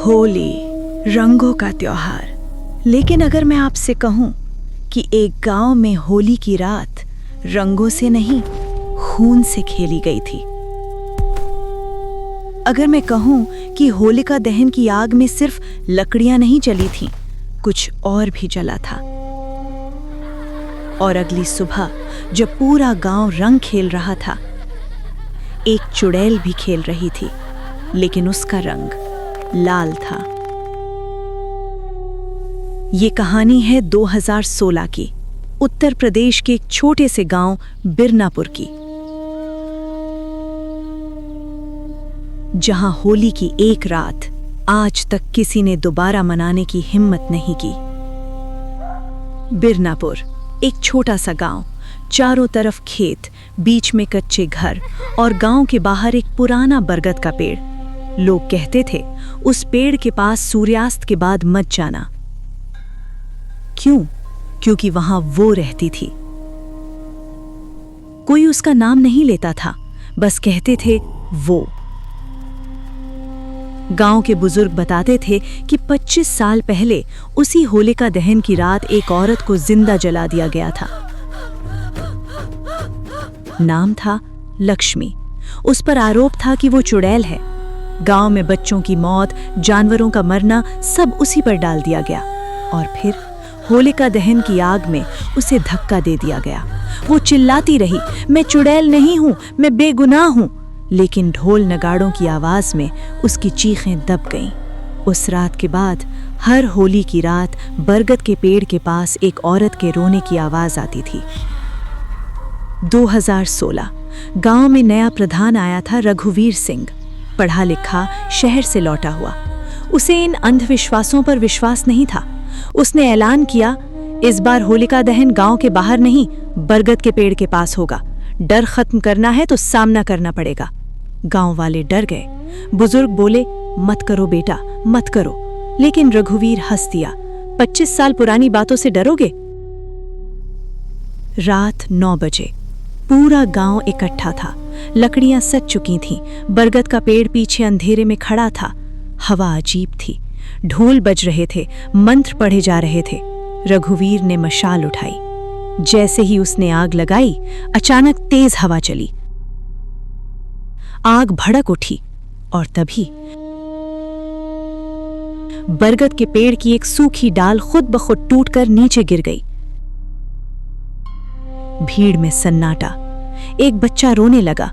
होली, रंगों का त्योहार। लेकिन अगर मैं आपसे कहूं कि एक गांव में होली की रात रंगों से नहीं, खून से खेली गई थी। अगर मैं कहूं कि होलिका दहन की आग में सिर्फ लकड़ियां नहीं जली थीं, कुछ और भी जला था। और अगली सुबह जब पूरा गांव रंग खेल रहा था, एक चुड़ैल भी खेल रही थी, लेकिन उसका रंग लाल था। ये कहानी है 2016 की, उत्तर प्रदेश के एक छोटे से गांव बिरनापुर की, जहां होली की एक रात आज तक किसी ने दोबारा मनाने की हिम्मत नहीं की। बिरनापुर एक छोटा सा गांव, चारों तरफ खेत, बीच में कच्चे घर और गांव के बाहर एक पुराना बरगद का पेड़। लोग कहते थे उस पेड़ के पास सूर्यास्त के बाद मत जाना। क्यों? क्योंकि वहां वो रहती थी। कोई उसका नाम नहीं लेता था, बस कहते थे वो। गांव के बुजुर्ग बताते थे कि 25 साल पहले उसी होलिका दहन की रात एक औरत को जिंदा जला दिया गया था। नाम था लक्ष्मी। उस पर आरोप था कि वो चुड़ैल है। गांव में बच्चों की मौत, जानवरों का मरना, सब उसी पर डाल दिया गया। और फिर होलिका दहन की आग में उसे धक्का दे दिया गया। वो चिल्लाती रही, मैं चुड़ैल नहीं हूं, मैं बेगुनाह हूं। लेकिन ढोल नगाड़ों की आवाज में उसकी चीखें दब गईं। उस रात के बाद हर होली की रात बरगद के पेड़ के पास एक औरत के रोने की आवाज आती थी। 2016 गांव में नया प्रधान आया था, रघुवीर सिंह, पढ़ा लिखा, शहर से लौटा हुआ। उसे इन अंधविश्वासों पर विश्वास नहीं था। उसने ऐलान किया, इस बार होलिका दहन गांव के बाहर नहीं, बरगद के पेड़ के पास होगा। डर खत्म करना है तो सामना करना पड़ेगा। गांव वाले डर गए। बुजुर्ग बोले, मत करो बेटा, मत करो। लेकिन रघुवीर हंस दिया, 25 साल पुरानी बातों से डरोगे? रात 9 बजे पूरा गांव इकट्ठा था। लकड़ियां सज चुकी थीं। बरगद का पेड़ पीछे अंधेरे में खड़ा था। हवा अजीब थी। ढोल बज रहे थे, मंत्र पढ़े जा रहे थे। रघुवीर ने मशाल उठाई। जैसे ही उसने आग लगाई, अचानक तेज हवा चली। आग भड़क उठी और तभी बरगद के पेड़ की एक सूखी डाल खुद ब खुद टूटकर नीचे गिर गई। भीड़ में सन्नाटा। एक बच्चा रोने लगा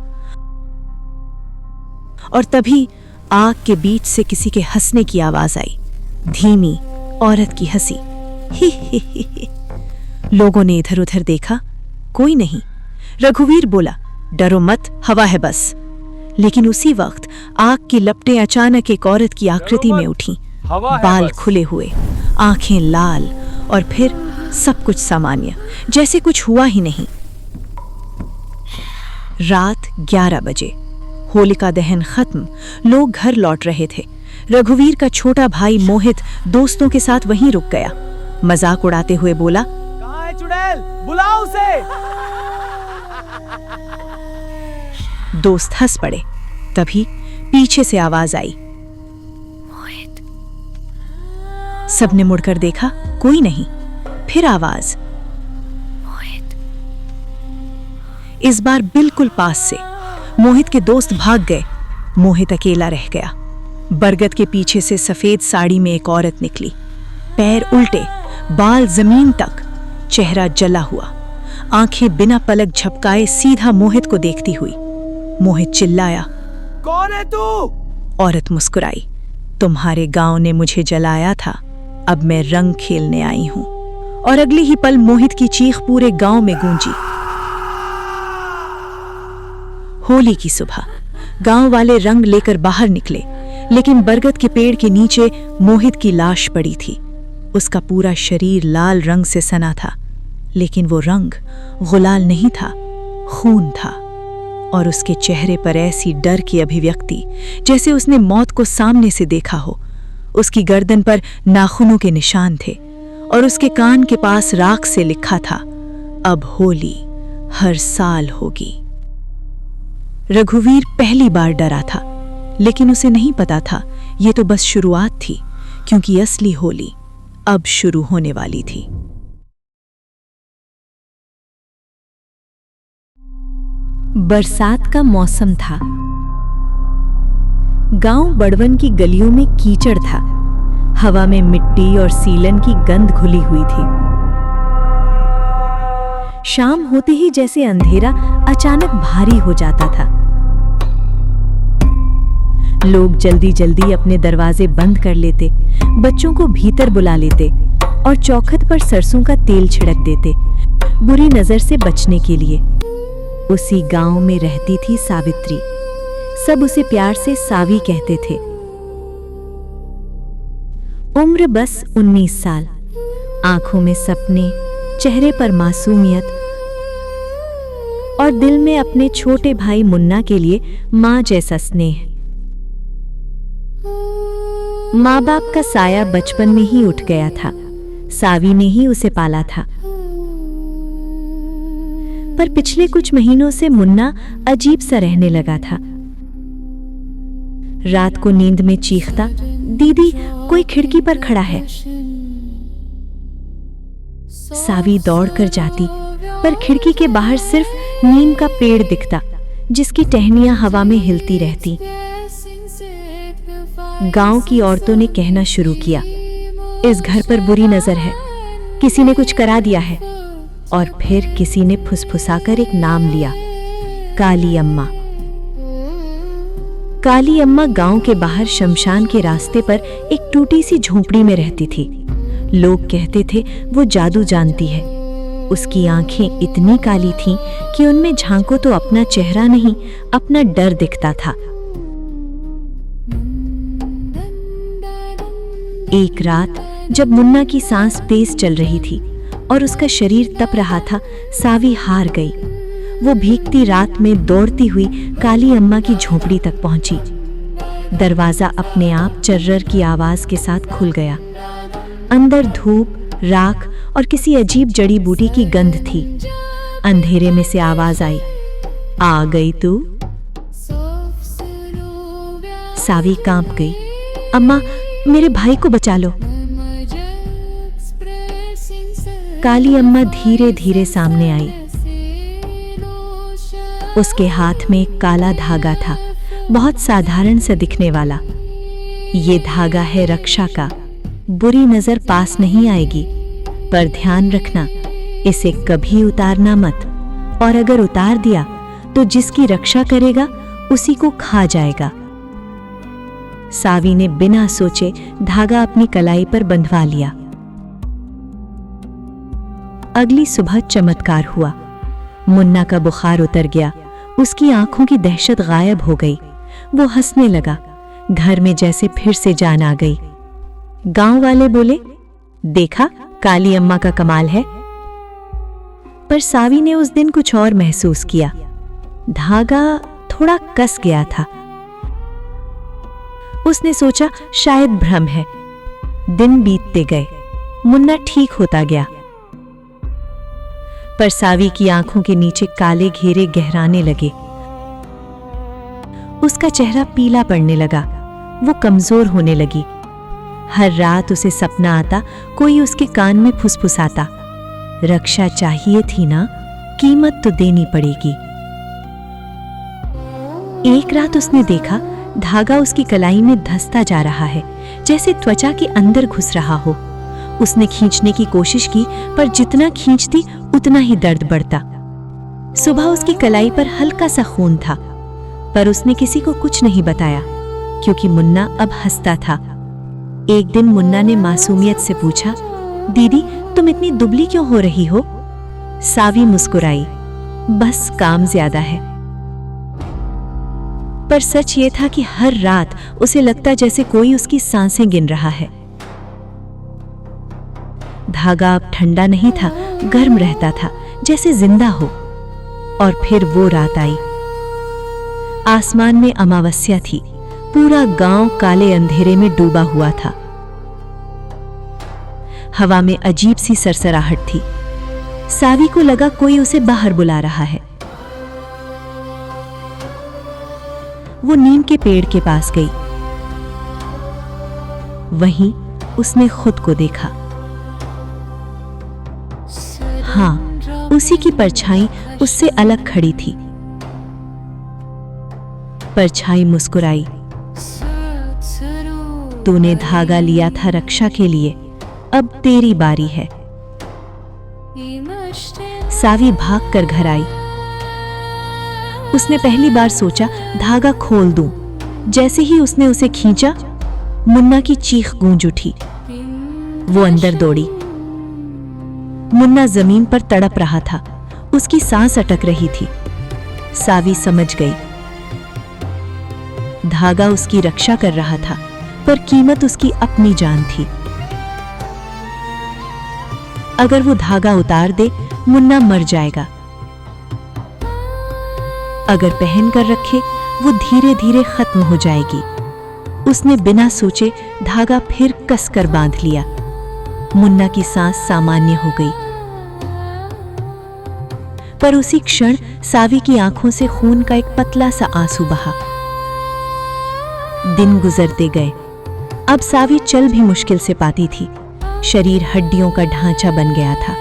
और तभी आग के बीच से किसी के हंसने की आवाज आई। धीमी औरत की हंसी। ही ही ही। लोगों ने इधर उधर देखा, कोई नहीं। रघुवीर बोला, डरो मत, हवा है बस। लेकिन उसी वक्त आग की लपटें अचानक एक औरत की आकृति में उठी। बाल खुले हुए, आंखें लाल, और फिर सब कुछ सामान्य, जैसे कुछ हुआ ही नहीं। रात 11 बजे होलिका दहन खत्म। लोग घर लौट रहे थे। रघुवीर का छोटा भाई मोहित दोस्तों के साथ वहीं रुक गया। मजाक उड़ाते हुए बोला, कहां है चुड़ैल? बुलाओ उसे। दोस्त हंस पड़े। तभी पीछे से आवाज आई, मोहित। सबने मुड़कर देखा, कोई नहीं। फिर आवाज, मोहित। इस बार बिल्कुल पास से। मोहित के दोस्त भाग गए। मोहित अकेला रह गया। बरगद के पीछे से सफेद साड़ी में एक औरत निकली। पैर उल्टे, बाल जमीन तक, चेहरा जला हुआ, आंखें बिना पलक झपकाए सीधा मोहित को देखती हुई। मोहित चिल्लाया, कौन है तू? औरत मुस्कुराई, तुम्हारे गांव ने मुझे जलाया था, अब मैं रंग खेलने आई हूं। और अगले ही पल मोहित की चीख पूरे गांव में गूंजी। होली की सुबह गांव वाले रंग लेकर बाहर निकले, लेकिन बरगद के पेड़ के नीचे मोहित की लाश पड़ी थी। उसका पूरा शरीर लाल रंग से सना था, लेकिन वो रंग गुलाल नहीं था, खून था। और उसके चेहरे पर ऐसी डर की अभिव्यक्ति जैसे उसने मौत को सामने से देखा हो। उसकी गर्दन पर नाखूनों के निशान थे और उसके कान के पास राख से लिखा था, अब होली हर साल होगी। रघुवीर पहली बार डरा था, लेकिन उसे नहीं पता था ये तो बस शुरुआत थी, क्योंकि असली होली अब शुरू होने वाली थी। बरसात का मौसम था। गांव बड़वन की गलियों में कीचड़ था। हवा में मिट्टी और सीलन की गंध घुली हुई थी। शाम होते ही जैसे अंधेरा अचानक भारी हो जाता था। लोग जल्दी जल्दी अपने दरवाजे बंद कर लेते, बच्चों को भीतर बुला लेते और चौखट पर सरसों का तेल छिड़क देते, बुरी नजर से बचने के लिए। उसी गांव में रहती थी सावित्री। सब उसे प्यार से सावी कहते थे। उम्र बस 19 साल। आंखों में सपने, चेहरे पर मासूमियत और दिल में अपने छोटे भाई मुन्ना के लिए मां जैसा स्नेह। माँ बाप का साया बचपन में ही उठ गया था। सावी ने ही उसे पाला था। पर पिछले कुछ महीनों से मुन्ना अजीब सा रहने लगा था। रात को नींद में चीखता, दीदी कोई खिड़की पर खड़ा है। सावी दौड़ कर जाती, पर खिड़की के बाहर सिर्फ नीम का पेड़ दिखता, जिसकी टहनियां हवा में हिलती रहती। गांव की औरतों ने कहना शुरू किया, इस घर पर बुरी नजर है, किसी ने कुछ करा दिया है। और फिर किसी ने फुसफुसाकर एक नाम लिया, काली अम्मा। काली अम्मा गांव के बाहर शमशान के रास्ते पर एक टूटी सी झोंपड़ी में रहती थी। लोग कहते थे वो जादू जानती है। उसकी आंखें इतनी काली थीं कि उनमें झांको तो अपना चेहरा नहीं, अपना डर दिखता था। एक रात जब मुन्ना की सांस तेज चल रही थी और उसका शरीर तप रहा था, सावी हार गई। वो भीगती रात में दौड़ती हुई काली अम्मा की झोपड़ी तक पहुंची। दरवाजा अपने आप चर्रर की आवाज के साथ खुल गया। अंदर धूप, राख और किसी अजीब जड़ी बूटी की गंध थी। अंधेरे में से आवाज आई, आ गई तू? सावी कांप गई। अम्मा, मेरे भाई को बचा लो। काली अम्मा धीरे धीरे सामने आई। उसके हाथ में एक काला धागा था, बहुत साधारण सा दिखने वाला। ये धागा है रक्षा का। बुरी नजर पास नहीं आएगी, पर ध्यान रखना, इसे कभी उतारना मत। और अगर उतार दिया तो जिसकी रक्षा करेगा उसी को खा जाएगा। सावी ने बिना सोचे धागा अपनी कलाई पर बंधवा लिया। अगली सुबह चमत्कार हुआ। मुन्ना का बुखार उतर गया। उसकी आंखों की दहशत गायब हो गई। वो हंसने लगा। घर में जैसे फिर से जान आ गई। गांव वाले बोले, देखा काली अम्मा का कमाल है। पर सावी ने उस दिन कुछ और महसूस किया। धागा थोड़ा कस गया था। उसने सोचा शायद भ्रम है। दिन बीतते गए, मुन्ना ठीक होता गया। पर सावी की आंखों के नीचे काले घेरे गहराने लगे। उसका चेहरा पीला पड़ने लगा। वो कमजोर होने लगी। हर रात उसे सपना आता, कोई उसके कान में फुसफुसाता, रक्षा चाहिए थी ना, कीमत तो देनी पड़ेगी। एक रात उसने देखा धागा उसकी कलाई में धंसता जा रहा है, जैसे त्वचा के अंदर घुस रहा हो। उसने खींचने की कोशिश की, पर जितना खींचती उतना ही दर्द बढ़ता। सुबह उसकी कलाई पर हल्का सा खून था, पर उसने किसी को कुछ नहीं बताया, क्योंकि मुन्ना अब हंसता था। एक दिन मुन्ना ने मासूमियत से पूछा, दीदी तुम इतनी दुबली क्यों हो रही हो? सावी मुस्कुराई, बस काम ज्यादा है। पर सच ये था कि हर रात उसे लगता जैसे कोई उसकी सांसें गिन रहा है। धागा अब ठंडा नहीं था, गर्म रहता था, जैसे जिंदा हो। और फिर वो रात आई। आसमान में अमावस्या थी। पूरा गांव काले अंधेरे में डूबा हुआ था। हवा में अजीब सी सरसराहट थी। सावी को लगा कोई उसे बाहर बुला रहा है। वो नीम के पेड़ के पास गई। वहीं उसने खुद को देखा। हाँ, उसी की परछाई उससे अलग खड़ी थी। परछाई मुस्कुराई। तूने धागा लिया था रक्षा के लिए, अब तेरी बारी है। सावी भागकर घर आई। उसने पहली बार सोचा धागा खोल दूं। जैसे ही उसने उसे खींचा, मुन्ना की चीख गूंज उठी। वो अंदर दौड़ी। मुन्ना जमीन पर तड़प रहा था, उसकी सांस अटक रही थी। सावी समझ गई। धागा उसकी रक्षा कर रहा था, पर कीमत उसकी अपनी जान थी। अगर वो धागा उतार दे, मुन्ना मर जाएगा। अगर पहन कर रखे, वो धीरे धीरे खत्म हो जाएगी। उसने बिना सोचे धागा फिर कसकर बांध लिया। मुन्ना की सांस सामान्य हो गई। पर उसी क्षण सावी की आंखों से खून का एक पतला सा आंसू बहा। दिन गुजरते गए। अब सावी चल भी मुश्किल से पाती थी। शरीर हड्डियों का ढांचा बन गया था।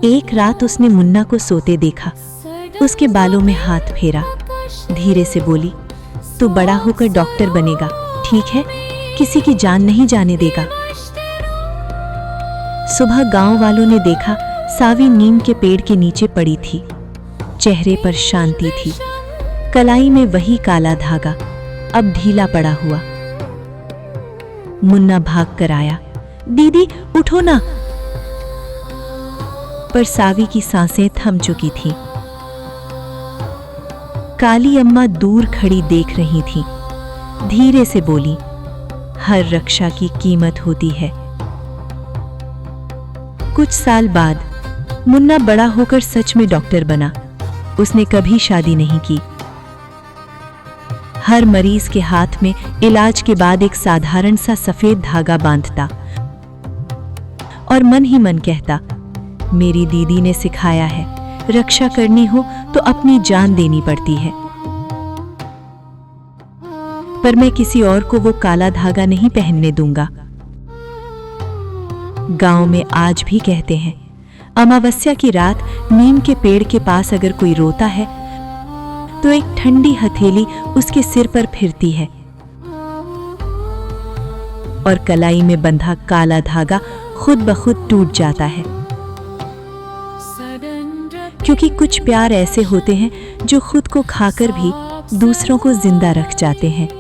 एक रात उसने मुन्ना को सोते देखा। उसके बालों में हाथ फेरा। धीरे से बोली, तू बड़ा होकर डॉक्टर बनेगा, ठीक है? किसी की जान नहीं जाने देगा। सुबह गांव वालों ने देखा, सावी नीम के पेड़ के नीचे पड़ी थी। चेहरे पर शांति थी। कलाई में वही काला धागा, अब ढीला पड़ा हुआ। मुन्ना भाग कर आया। दीदी उठो ना। पर सावी की सांसें थम चुकी थीं। काली अम्मा दूर खड़ी देख रही थीं। धीरे से बोली, हर रक्षा की कीमत होती है। कुछ साल बाद मुन्ना बड़ा होकर सच में डॉक्टर बना। उसने कभी शादी नहीं की। हर मरीज के हाथ में इलाज के बाद एक साधारण सा सफेद धागा बांधता और मन ही मन कहता, मेरी दीदी ने सिखाया है, रक्षा करनी हो तो अपनी जान देनी पड़ती है। पर मैं किसी और को वो काला धागा नहीं पहनने दूंगा। गांव में आज भी कहते हैं, अमावस्या की रात नीम के पेड़ के पास अगर कोई रोता है तो एक ठंडी हथेली उसके सिर पर फिरती है और कलाई में बंधा काला धागा खुद ब खुद टूट जाता है। क्योंकि कुछ प्यार ऐसे होते हैं जो खुद को खाकर भी दूसरों को जिंदा रख जाते हैं।